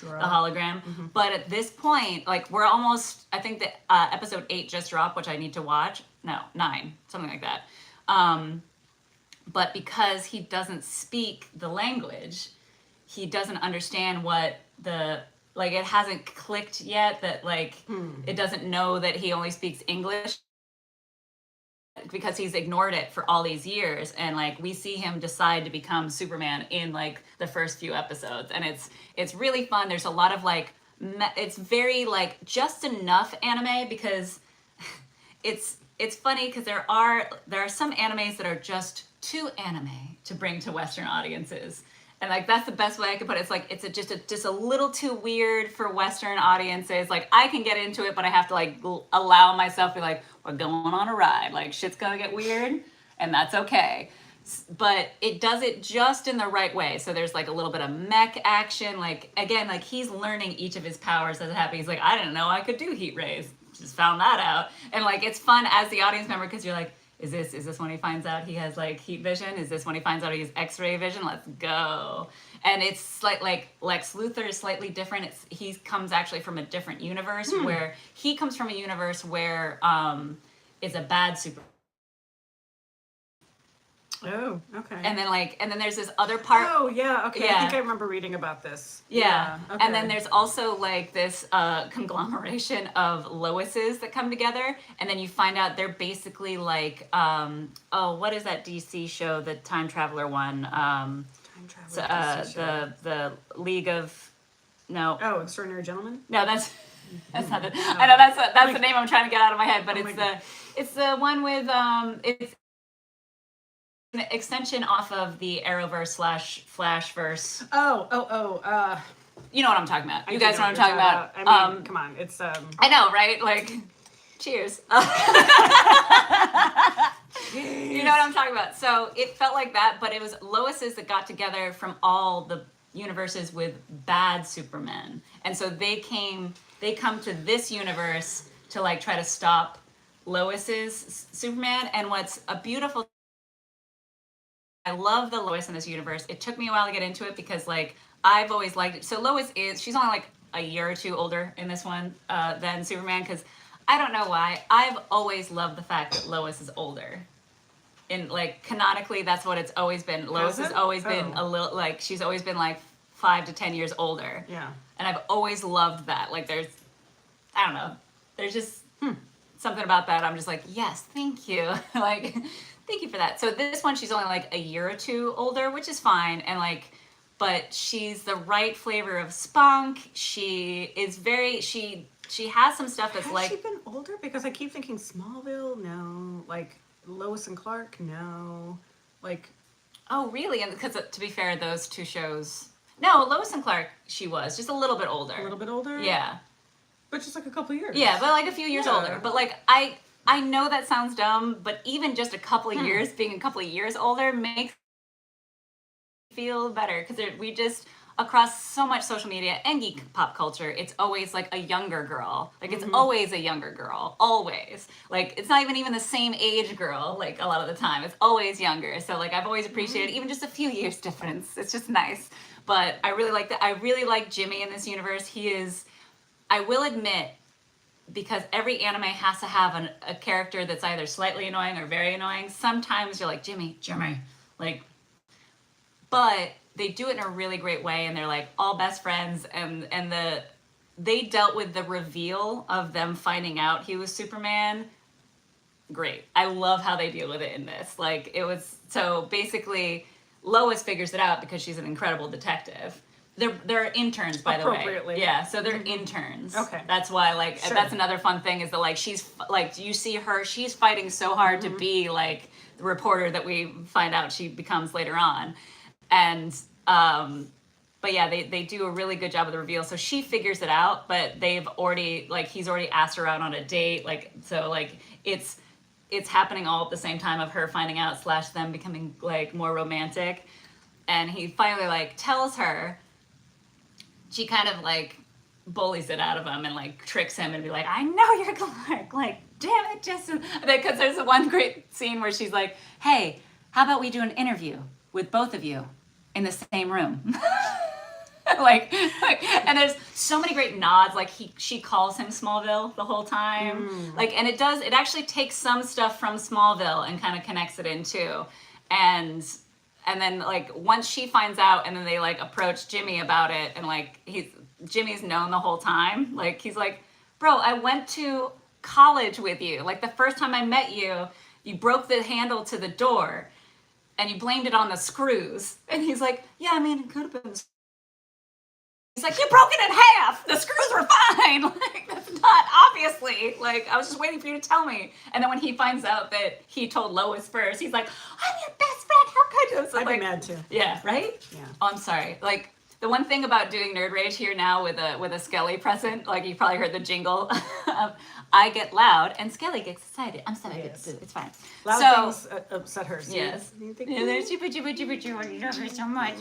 hologram. But at this point, like we're almost, I think that episode 8 just dropped, which I need to watch. No, 9, something like that. But because he doesn't speak the language, he doesn't understand what it hasn't clicked yet that like it doesn't know that he only speaks English because he's ignored it for all these years. And like we see him decide to become Superman in like the first few episodes, and it's really fun. There's a lot of like it's very like just enough anime because it's funny because there are some animes that are just too anime to bring to Western audiences, and like that's the best way I could put it. It's like it's just a little too weird for Western audiences. Like I can get into it, but I have to like allow myself to be like, we're going on a ride. Like shit's gonna get weird, and that's okay. But it does it just in the right way. So there's like a little bit of mech action. Like again, like he's learning each of his powers as it happens. He's like, I didn't know I could do heat rays. Just found that out. And like it's fun as the audience member because you're like, is this when he finds out he has like heat vision? Is this when he finds out he has X-ray vision? Let's go. And it's like Lex Luthor is slightly different. He comes actually from a different universe where he comes from a universe where it's a bad super. Oh, okay. And then there's this other part. Oh, yeah, okay. Yeah. I think I remember reading about this. Yeah. Okay. And then there's also like this conglomeration of Loises that come together, and then you find out they're basically like what is that DC show, the time traveler one? Time traveler DC show. The League of Oh, Extraordinary Gentlemen? No, that's That's not the. I know that's the name I'm trying to get out of my head, but it's the one with it's an extension off of the Arrowverse / Flashverse. You know what I'm talking about. You guys know what I'm talking about. I mean, come on, it's I know, right? Like, cheers. You know what I'm talking about. So it felt like that, but it was Lois's that got together from all the universes with bad Supermen, and so they come to this universe to like try to stop Lois's Superman. And what's a beautiful, I love the Lois in this universe. It took me a while to get into it because like I've always liked it. So Lois she's only like a year or two older in this one than Superman, because I don't know why. I've always loved the fact that Lois is older. And like canonically, that's what it's always been. Lois has always been a little like, she's always been like 5 to 10 years older. Yeah. And I've always loved that. Like I don't know, there's just something about that. I'm just like, yes, thank you. Like, thank you for that. So this one, she's only like a year or two older, which is fine. And like, but she's the right flavor of spunk. She is very, she has some stuff that's like. Has she been older? Because I keep thinking Smallville, no. Like Lois and Clark, no. Like. Oh, really? And because to be fair, those two shows. No, Lois and Clark, she was just a little bit older. A little bit older? Yeah. But just like a couple years. Yeah, but like a few years older. But like I know that sounds dumb, but even just a couple of years, being a couple of years older makes me feel better, because we just, across so much social media and geek pop culture, it's always like a younger girl. Like it's always a younger girl, always. Like it's not even the same age girl, like a lot of the time. It's always younger. So like I've always appreciated even just a few years difference. It's just nice. But I really like that. I really like Jimmy in this universe. He is, I will admit, because every anime has to have a character that's either slightly annoying or very annoying. Sometimes you're like, Jimmy, like, but they do it in a really great way, and they're like all best friends, and they dealt with the reveal of them finding out he was Superman. Great. I love how they deal with it in this. Like it was, so basically Lois figures it out because she's an incredible detective. They're interns, by the way. Yeah, so they're interns. Okay. That's why, like, that's another fun thing is that, like, she's, like, you see her, she's fighting so hard to be, like, the reporter that we find out she becomes later on. And, but yeah, they do a really good job of the reveal. So she figures it out, but they've already, like, he's already asked her out on a date. Like, so, like, it's happening all at the same time of her finding out / them becoming, like, more romantic. And he finally, like, tells her. She kind of like bullies it out of him and like tricks him and be like, I know you're Clark, like, damn it, Justin. Because there's one great scene where she's like, hey, how about we do an interview with both of you in the same room? like, and there's so many great nods. Like she calls him Smallville the whole time. Like, and it actually takes some stuff from Smallville and kind of connects it in too. And then, like, once she finds out and then they, like, approach Jimmy about it and, like, Jimmy's known the whole time. Like, he's like, bro, I went to college with you. Like, the first time I met you, you broke the handle to the door and you blamed it on the screws. And he's like, yeah, I mean, it could have been. He's like, you broke it in half. The screws were fine. Like, that's not, obviously. Like, I was just waiting for you to tell me. And then when he finds out that he told Lois first, he's like, I'm your best friend. How could you? So, I'd like, be mad too. Yeah, right? Yeah. Oh, I'm sorry. Like, the one thing about doing Nerd Rage here now with a Skelly present, like, you probably heard the jingle of, I get loud and Skelly gets excited. I'm sorry. Yes. It's fine. Loud things upset her. So yes. You think, Yeah, there's you love her so much.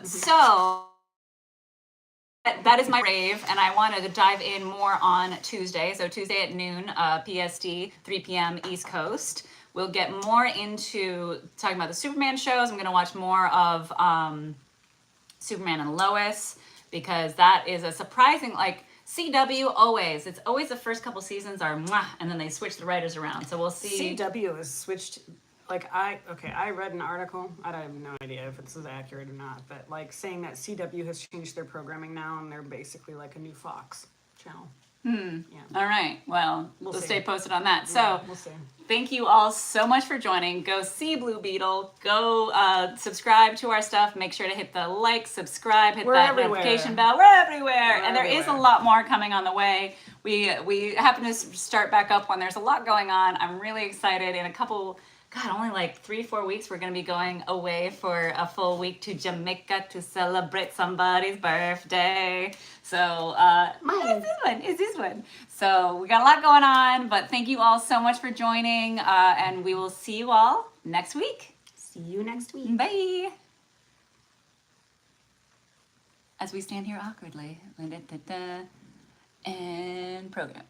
So that is my rave, and I wanted to dive in more on Tuesday. So Tuesday at noon, PST, 3 p.m. East Coast. We'll get more into talking about the Superman shows. I'm going to watch more of Superman and Lois, because that is a surprising, like, CW always. It's always the first couple seasons are mwah, and then they switch the writers around. So we'll see. CW has switched. Like, I read an article, I have no idea if this is accurate or not, but like saying that CW has changed their programming now and they're basically like a new Fox channel. Yeah. All right. Well, we'll see. stay posted on that. Yeah, So we'll see. thank you all so much for joining. Go see Blue Beetle. Go subscribe to our stuff. Make sure to hit the like, subscribe, hit that notification bell. We're everywhere. And there is a lot more coming on the way. We happen to start back up when there's a lot going on. I'm really excited. In a couple, only like 3-4 weeks, we're going to be going away for a full week to Jamaica to celebrate somebody's birthday. So, it's this one. So we got a lot going on, but thank you all so much for joining, and we will see you all next week. See you next week. Bye. As we stand here awkwardly, and program.